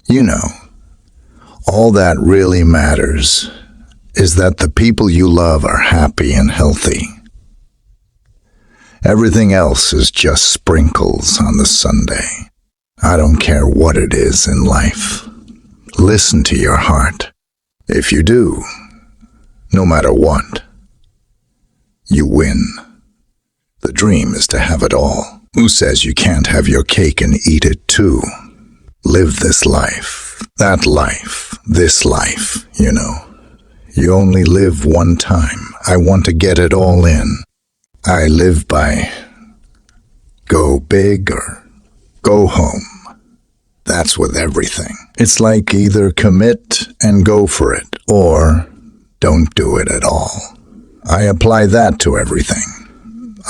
You know, all that really matters is that the people you love are happy and healthy. Everything else is just sprinkles on the sundae. I don't care what it is in life. Listen to your heart. If you do, no matter what, you win. The dream is to have it all. Who says you can't have your cake and eat it too? Live this life, that life, this life, you know. You only live one time. I want to get it all in. I live by go big or go home. That's with everything. It's like either commit and go for it or don't do it at all. I apply that to everything.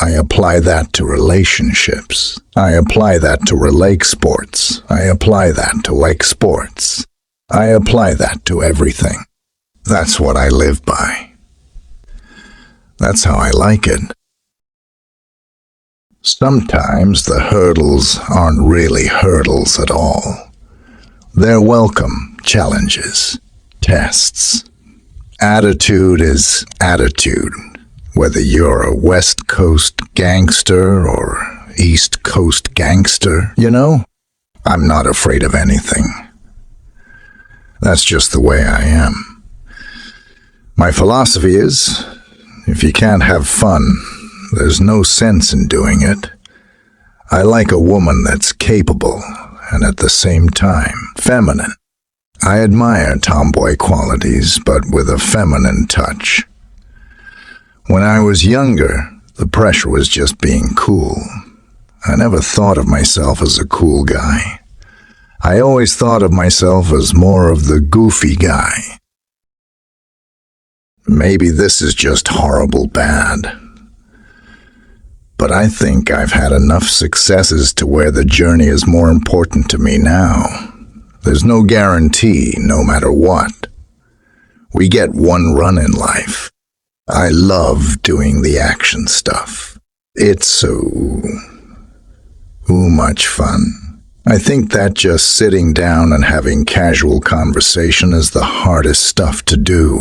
I apply that to relationships. I apply that to relay sports. I apply that to lake sports. I apply that to everything. That's what I live by. That's how I like it. Sometimes the hurdles aren't really hurdles at all. They're welcome challenges, tests. Attitude is attitude, whether you're a West Coast gangster or East Coast gangster, you know? I'm not afraid of anything. That's just the way I am. My philosophy is, if you can't have fun, there's no sense in doing it. I like a woman that's capable and at the same time feminine. I admire tomboy qualities, but with a feminine touch. When I was younger, the pressure was just being cool. I never thought of myself as a cool guy. I always thought of myself as more of the goofy guy. Maybe this is just horrible bad. But I think I've had enough successes to where the journey is more important to me now. There's no guarantee, no matter what. We get one run in life. I love doing the action stuff. It's so much fun. I think that just sitting down and having casual conversation is the hardest stuff to do.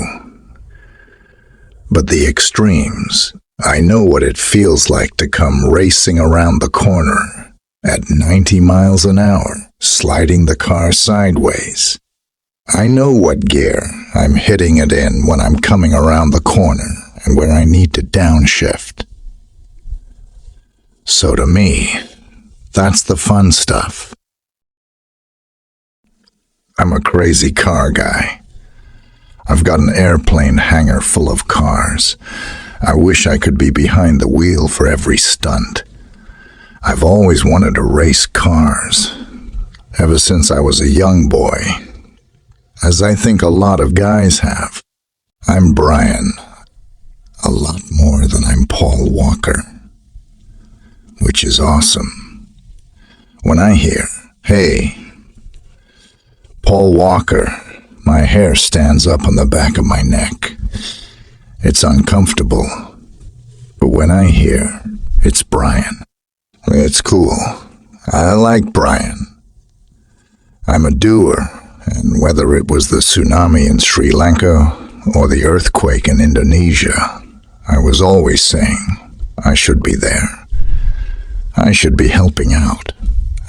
But the extremes, I know what it feels like to come racing around the corner at 90 miles an hour, sliding the car sideways. I know what gear I'm hitting it in when I'm coming around the corner and where I need to downshift. So to me, that's the fun stuff. I'm a crazy car guy. I've got an airplane hangar full of cars. I wish I could be behind the wheel for every stunt. I've always wanted to race cars, ever since I was a young boy, as I think a lot of guys have. I'm Brian, a lot more than I'm Paul Walker, which is awesome. When I hear, hey, Paul Walker, my hair stands up on the back of my neck. It's uncomfortable. But when I hear, it's Brian, it's cool. I like Brian. I'm a doer, and whether it was the tsunami in Sri Lanka or the earthquake in Indonesia, I was always saying, I should be there. I should be helping out.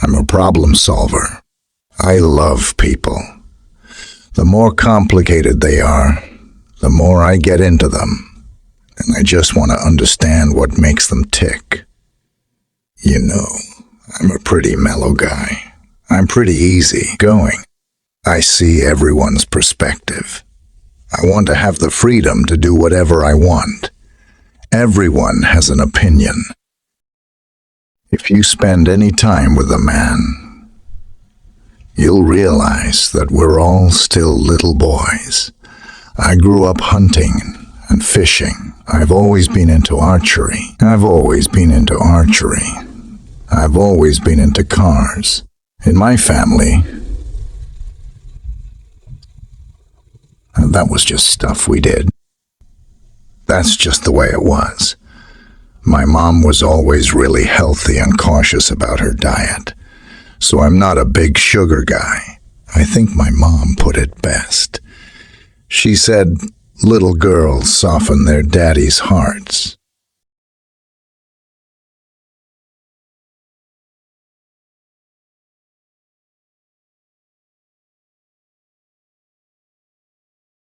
I'm a problem solver. I love people. The more complicated they are, the more I get into them, and I just want to understand what makes them tick. You know, I'm a pretty mellow guy. I'm pretty easy going. I see everyone's perspective. I want to have the freedom to do whatever I want. Everyone has an opinion. If you spend any time with a man, you'll realize that we're all still little boys. I grew up hunting and fishing. I've always been into archery. I've always been into cars. In my family, that was just stuff we did. That's just the way it was. My mom was always really healthy and cautious about her diet, so I'm not a big sugar guy. I think my mom put it best. She said, "Little girls soften their daddy's hearts."